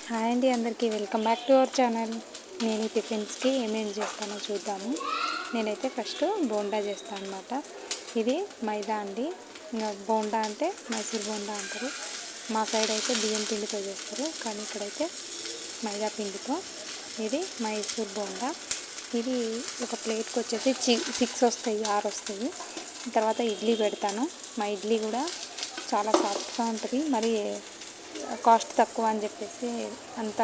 Hi అండి, అందరికీ welcome back to our channel. నేను టిఫిన్స్కి ఏమేమి చేస్తానో చూద్దాము. నేనైతే ఫస్ట్ బోండా చేస్తాను అనమాట. ఇది మైదా అండి. ఇంకా బోండా అంటే మైసూర్ బోండా అంటారు. మా సైడ్ అయితే బియ్యం పిండితో చేస్తారు, కానీ ఇక్కడైతే మైదా పిండితో. ఇది మైసూర్ బోండా. ఇది ఒక ప్లేట్కి వచ్చేసి 6 వస్తాయి, 6 వస్తాయి. తర్వాత ఇడ్లీ పెడతాను. మా ఇడ్లీ కూడా చాలా సాఫ్ట్గా ఉంటుంది. మరి కాస్ట్ తక్కువ అని చెప్పేసి అంత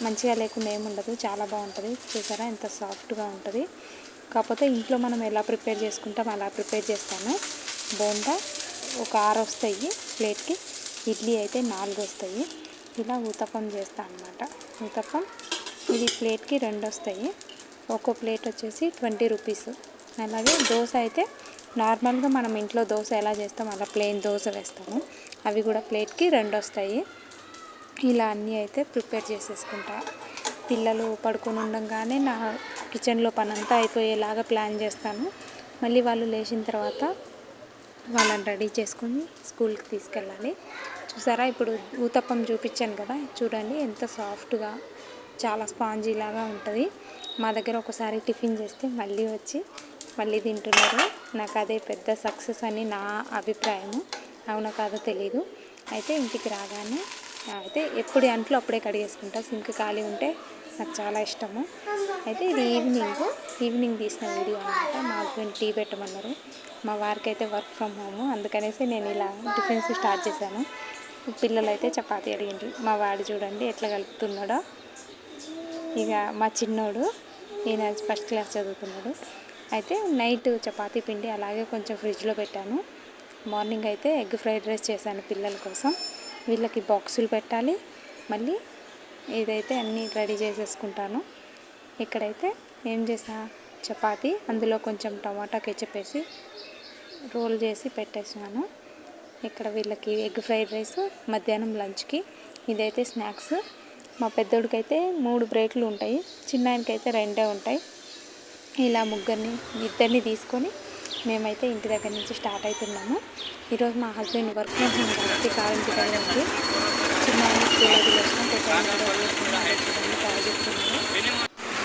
మంచిగా లేకుండా ఏముండదు, చాలా బాగుంటుంది. చూసారా ఎంత సాఫ్ట్గా ఉంటుంది. కాకపోతే ఇంట్లో మనం ఎలా ప్రిపేర్ చేసుకుంటాం అలా ప్రిపేర్ చేస్తాను. బోండా ఒక 6 వస్తాయి ప్లేట్కి, ఇడ్లీ అయితే 4 వస్తాయి. ఇలా ఊతప్పం చేస్తాను అనమాట. ఊతప్పం ఇది ప్లేట్కి 2 వస్తాయి. ఒక్కో ప్లేట్ వచ్చేసి 20 రూపీస్. అలాగే దోశ అయితే నార్మల్గా మనం ఇంట్లో దోశ ఎలా చేస్తాం అలా ప్లెయిన్ దోశ వేస్తాము. అవి కూడా ప్లేట్కి 2 వస్తాయి. ఇలా అన్నీ అయితే ప్రిపేర్ చేసేసుకుంటా. పిల్లలు పడుకొని ఉండగానే నా కిచెన్లో పని అంతా అయిపోయేలాగా ప్లాన్ చేస్తాను. మళ్ళీ వాళ్ళు లేచిన తర్వాత వాళ్ళని రెడీ చేసుకొని స్కూల్కి తీసుకెళ్ళాలి. చూసారా, ఇప్పుడు ఊతప్పం చూపించాను కదా, చూడండి ఎంత సాఫ్ట్గా చాలా స్పాంజీ లాగా ఉంటుంది. మా దగ్గర ఒకసారి టిఫిన్ చేస్తే మళ్ళీ తింటున్నారు. నాకు అదే పెద్ద సక్సెస్ అని నా అభిప్రాయము. అవునా కాదో తెలీదు. అయితే ఇంటికి రాగానే అయితే ఎప్పుడు అంట్లో అప్పుడే కడిగేసుకుంటా. సింక్ ఖాళీ ఉంటే నాకు చాలా ఇష్టము. అయితే ఇది ఈవినింగ్ తీసిన వీడియో అనమాట. మా హస్బెండ్ టీ పెట్టమన్నారు. మా వారికి అయితే వర్క్ ఫ్రమ్ హోమ్, అందుకనేసి నేను ఇలా టిఫిన్స్ స్టార్ట్ చేశాను. పిల్లలు అయితే చపాతీ అడిగిండ్రు. మా వాడు చూడండి ఎట్లా కలుపుతున్నాడో. ఇక మా చిన్నోడు, ఈయన ఫస్ట్ క్లాస్ చదువుతున్నాడు. అయితే నైట్ చపాతీ పిండి అలాగే కొంచెం ఫ్రిడ్జ్లో పెట్టాను. మార్నింగ్ అయితే ఎగ్ ఫ్రైడ్ రైస్ చేశాను పిల్లల కోసం. వీళ్ళకి బాక్సులు పెట్టాలి. మళ్ళీ ఇదైతే అన్నీ రెడీ చేసేసుకుంటాను. ఇక్కడైతే ఏం చేసా, చపాతీ అందులో కొంచెం టమాటా కెచప్ వేసి రోల్ చేసి పెట్టేసాను. ఇక్కడ వీళ్ళకి ఎగ్ ఫ్రైడ్ రైస్ మధ్యాహ్నం లంచ్కి. ఇదైతే స్నాక్స్. మా పెద్దోడికైతే 3 బ్రేక్లు ఉంటాయి, చిన్నాయనకైతే 2 ఉంటాయి. ఇలా ఇద్దరిని తీసుకొని మేమైతే ఇంటి దగ్గర నుంచి స్టార్ట్ అవుతున్నాము. ఈరోజు మా హస్బెండ్ వర్క్ ఫ్రమ్ హోమ్ కాబట్టి కారు ఇంటి దగ్గర ఉంది. చిన్నాయన స్కూల్కి వచ్చిన పెద్దవాళ్ళు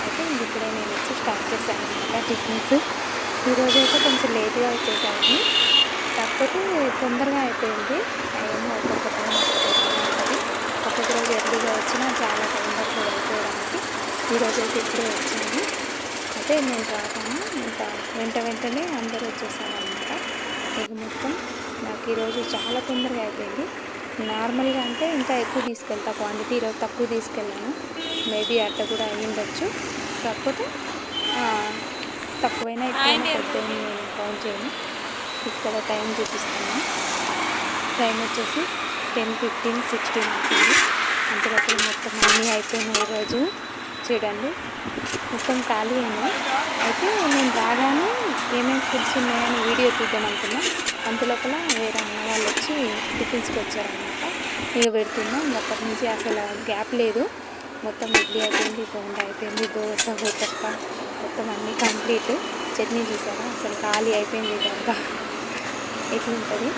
అయితే ఇప్పుడే నేను వచ్చి స్టార్ట్ చేశాను అనమాట టిఫిన్స్. ఈరోజు అయితే కొంచెం లేట్గా వచ్చేసాను, కాకపోతే తొందరగా అయిపోయింది. ఏమో ఒక్కొక్క రోజు ఎర్లీగా వచ్చినా చాలా టైం పడుతుంది అయిపోవడానికి. ఈరోజు అయితే ఇప్పుడే వచ్చింది. అయితే నేను రాగానే ఇంకా వెంటనే అందరూ వచ్చేసారనమాట. ఇక మొత్తం నాకు ఈరోజు చాలా తొందరగా అయిపోయింది. నార్మల్గా అంటే ఇంకా ఎక్కువ తీసుకెళ్తా క్వాంటిటీ, ఈరోజు తక్కువ తీసుకెళ్ళాను. మేబీ అట్ట కూడా అయ్యిండొచ్చు. కాకపోతే తక్కువైనా ఎక్కువైనా పెద్దైనా నేను కౌంట్ చేయను. ఇక్కడ టైం చూపిస్తాను. టైం వచ్చేసి 10:15, 16 అవుతుంది. అంతలోపల మొత్తం అన్నీ అయిపోయినాయి. ఈరోజు చూడండి మొత్తం ఖాళీ అయినాయి. అయితే నేను రాగానే ఏమేమి ఫుడ్స్ ఉన్నాయని వీడియో తీద్దాం అనుకున్నా. అంతలోపల వేరే అన్న వాళ్ళు వచ్చి టిఫిన్స్కి వచ్చారనమాట. ఇక పెడుతున్నాం. అప్పటి నుంచి అసలు గ్యాప్ లేదు. మొత్తం ఇడ్లీ అయిపోయింది, బోండా అయిపోయింది, దోశ, ఊతప్ప మొత్తం అన్నీ కంప్లీట్. చట్నీ చూసారా అసలు ఖాళీ అయిపోయింది. ఇదంతా ఇట్లుంటుంది.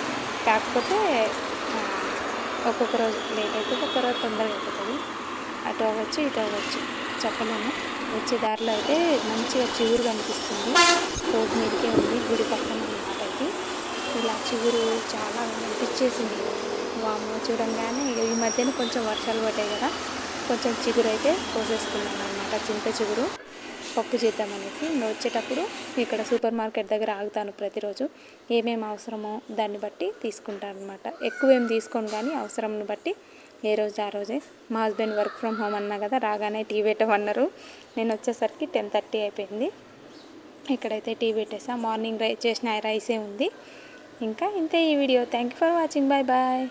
కాకపోతే ఒక్కొక్క రోజు లేట్ అవుతుంది, ఒక్క రోజు తొందరగా అయిపోతుంది. అటు అవ్వచ్చు ఇటు అవ్వచ్చు చెప్పలేము. వచ్చే దారిలో అయితే మంచిగా చిగురు కనిపిస్తుంది. రోడ్డు మీదకే ఉంది, గుడి పక్కన అన్నమాట. ఇది ఇలా చిగురు చాలా కనిపించేసింది. వాము చూడంగానే ఈ మధ్యన కొంచెం వర్షాలు పడ్డాయి కదా, కొంచెం చిగురు అయితే కోసేసుకున్నాను అనమాట. చింత చిగురు పప్పు చేద్దామనేసి. వచ్చేటప్పుడు ఇక్కడ సూపర్ మార్కెట్ దగ్గర ఆగుతాను ప్రతిరోజు. ఏమేమి అవసరమో దాన్ని బట్టి తీసుకుంటాను అనమాట. ఎక్కువ ఏం తీసుకోను, కానీ అవసరంను బట్టి ఏ రోజు ఆ రోజే. మా హస్బెండ్ వర్క్ ఫ్రమ్ హోమ్ అన్నా కదా, రాగానే టీ పెట్టమన్నారు. నేను వచ్చేసరికి 10:30 అయిపోయింది. ఇక్కడైతే టీ పెట్టేసా. మార్నింగ్ చేసిన రైసే ఉంది. ఇంకా ఇంతే ఈ video. Thank you for watching. Bye bye.